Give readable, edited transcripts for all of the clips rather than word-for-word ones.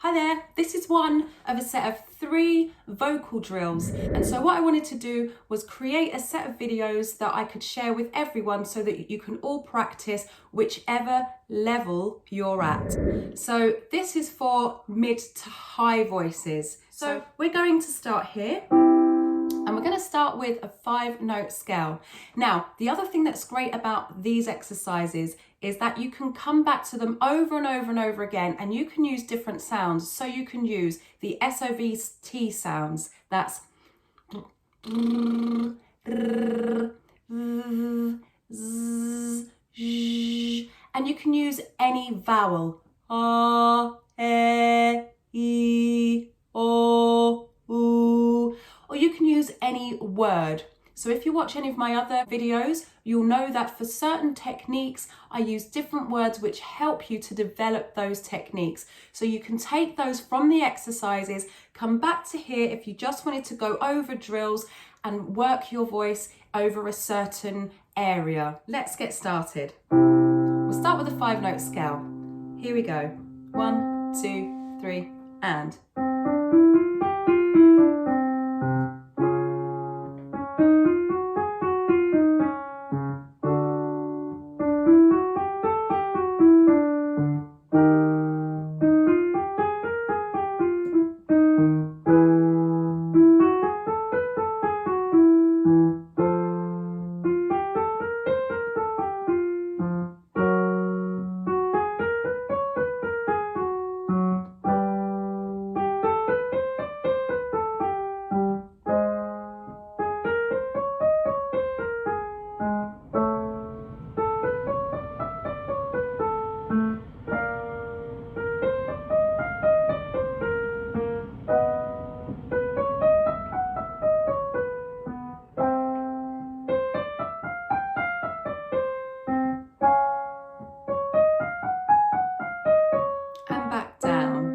Hi there, this is one of a set of 3 vocal drills, and so what I wanted to do was create a set of videos that I could share with everyone so that you can all practice whichever level you're at. So this is for mid to high voices. So we're going to start here. And we're going to start with a 5-note scale. Now, the other thing that's great about these exercises is that you can come back to them over and over and over again, and you can use different sounds. So you can use the SOVT sounds. That's and you can use any vowel. A, E, O, U. Or you can use any word. So if you watch any of my other videos, you'll know that for certain techniques, I use different words which help you to develop those techniques. So you can take those from the exercises, come back to here if you just wanted to go over drills and work your voice over a certain area. Let's get started. We'll start with a 5-note scale. Here we go. 1, 2, 3, and. And back down.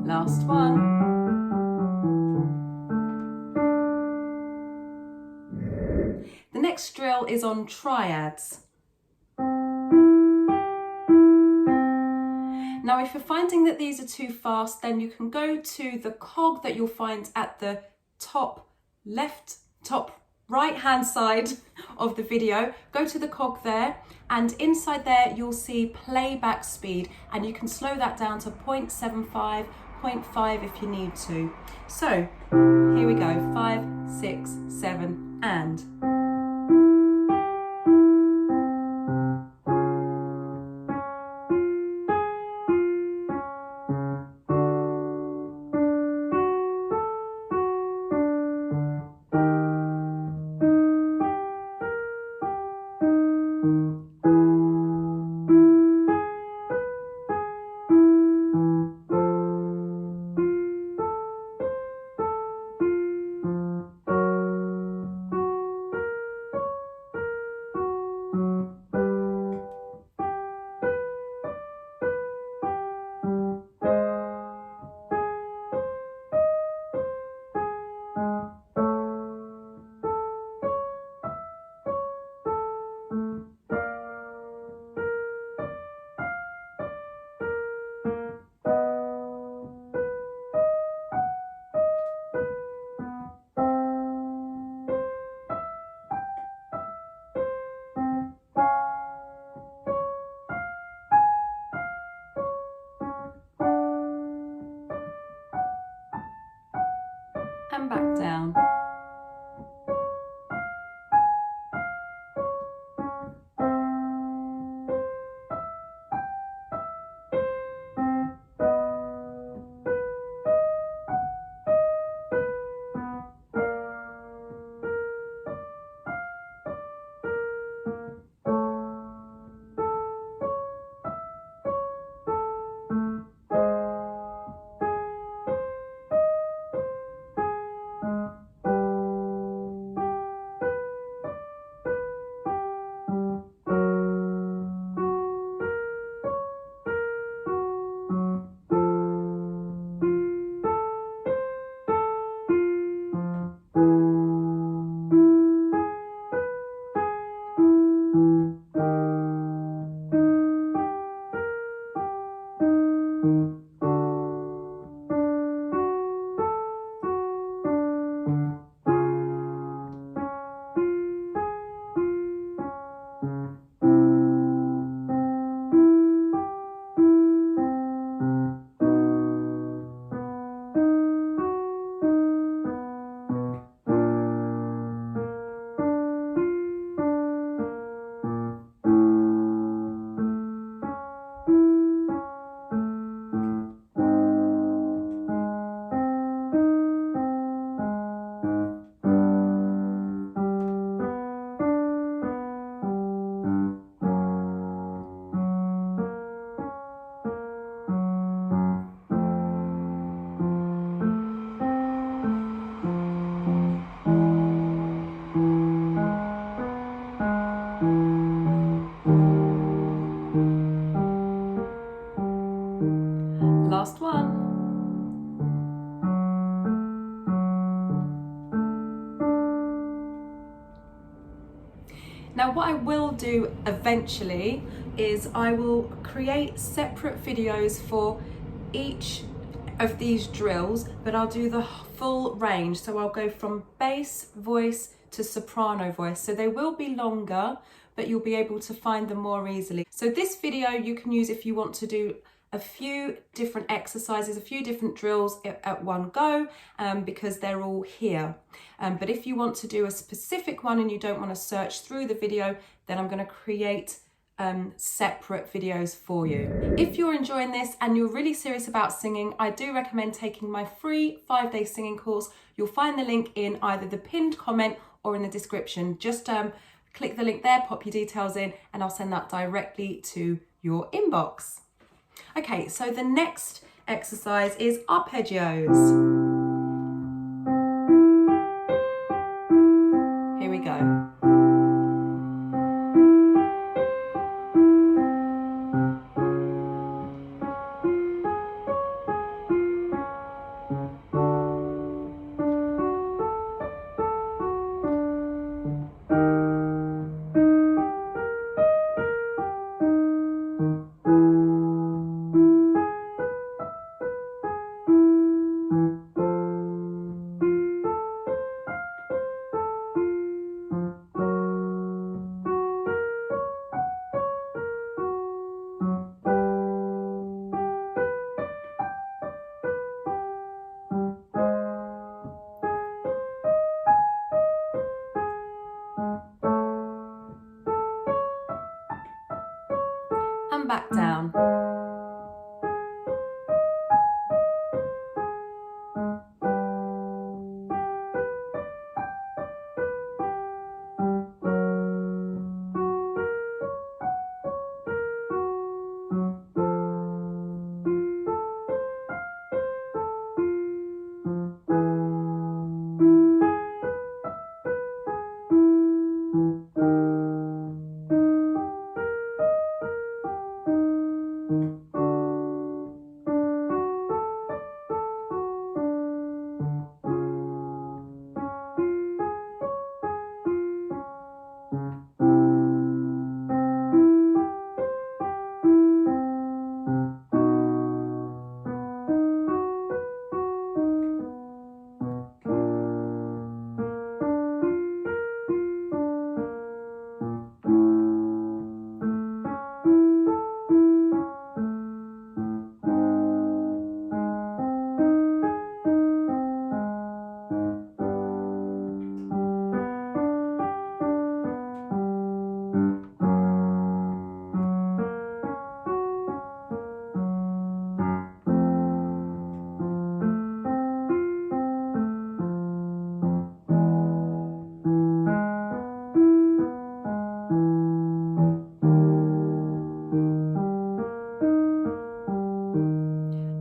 Last one. The next drill is on triads. Now, if you're finding that these are too fast, then you can go to the cog that you'll find at the top right hand side of the video. Go to the cog there, and inside there you'll see playback speed, and you can slow that down to 0.75, 0.5 if you need to. So here we go, 5, 6, 7, and. what I will do eventually is I will create separate videos for each of these drills, but I'll do the full range. So I'll go from bass voice to soprano voice. So they will be longer, but you'll be able to find them more easily. So this video you can use if you want to do a few different exercises, a few different drills at one go, because they're all here. But if you want to do a specific one and you don't want to search through the video, then I'm going to create separate videos for you. If you're enjoying this and you're really serious about singing, I do recommend taking my free 5-day singing course. You'll find the link in either the pinned comment or in the description. Just click the link there, pop your details in, and I'll send that directly to your inbox. Okay, so the next exercise is arpeggios. Here we go. And back down.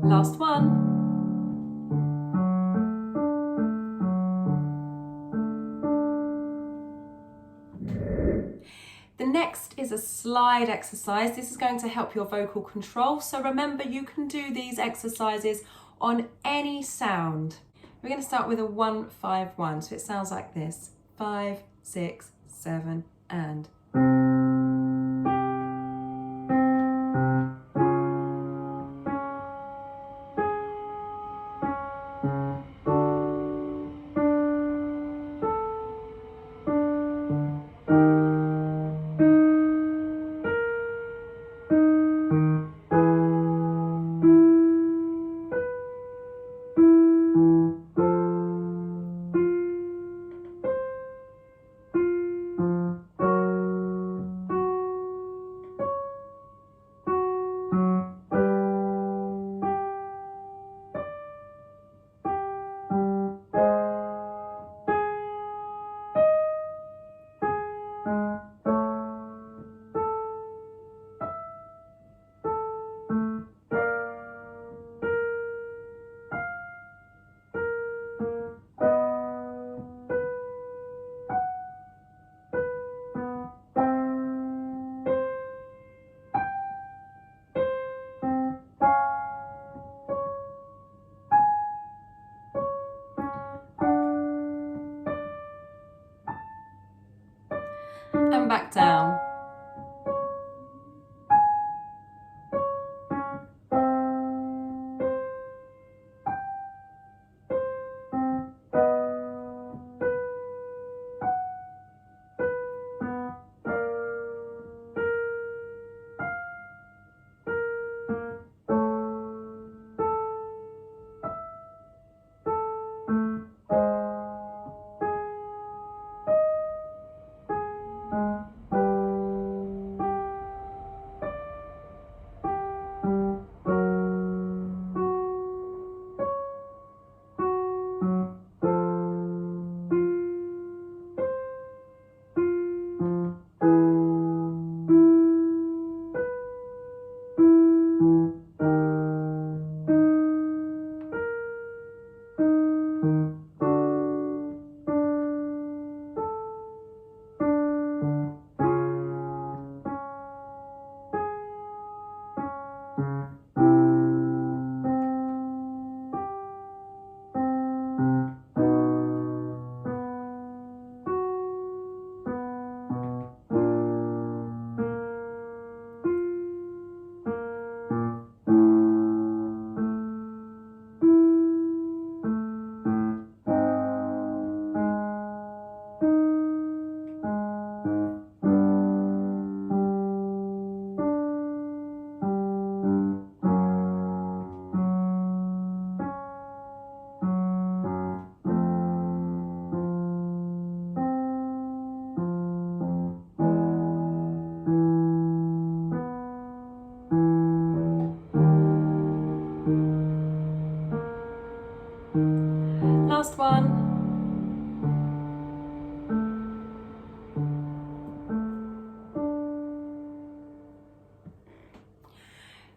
Last one. The next is a slide exercise. This is going to help your vocal control. So remember, you can do these exercises on any sound. We're going to start with a 1-5-1. So it sounds like this: 5, 6, 7, and.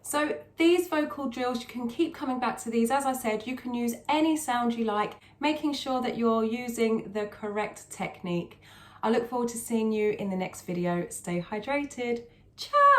So these vocal drills, you can keep coming back to these. As I said, you can use any sound you like, making sure that you're using the correct technique. I look forward to seeing you in the next video. Stay hydrated. Ciao!